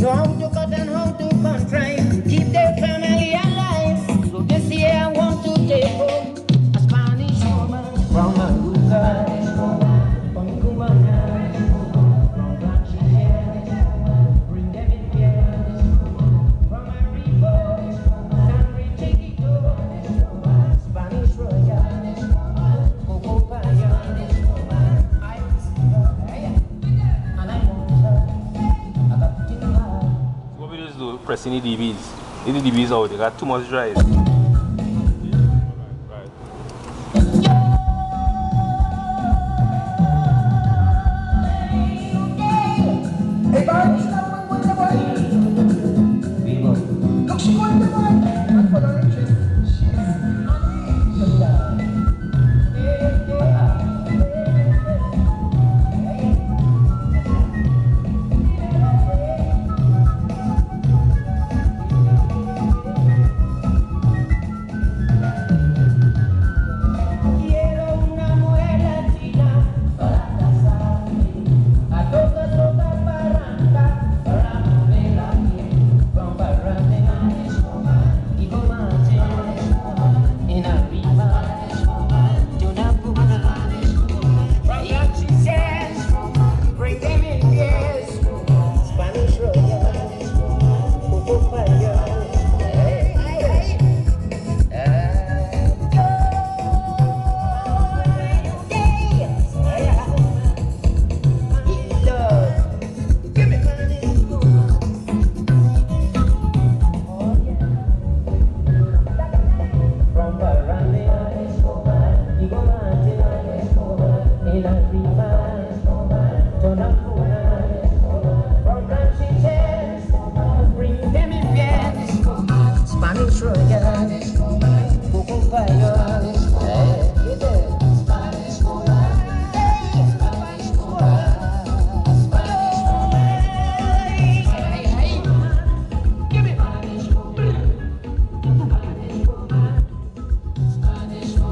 know how to cut and how to contrive, keep their family alive. So this year I want to take home a Spanish woman from Anguilla, from Cumana, from Blanchard, bring them in here, from Arrivo, San Richiquito, Spanish Royal, Coco Paya. What we just do, pressing the DBs. The DBs out, they got too much drive. Right.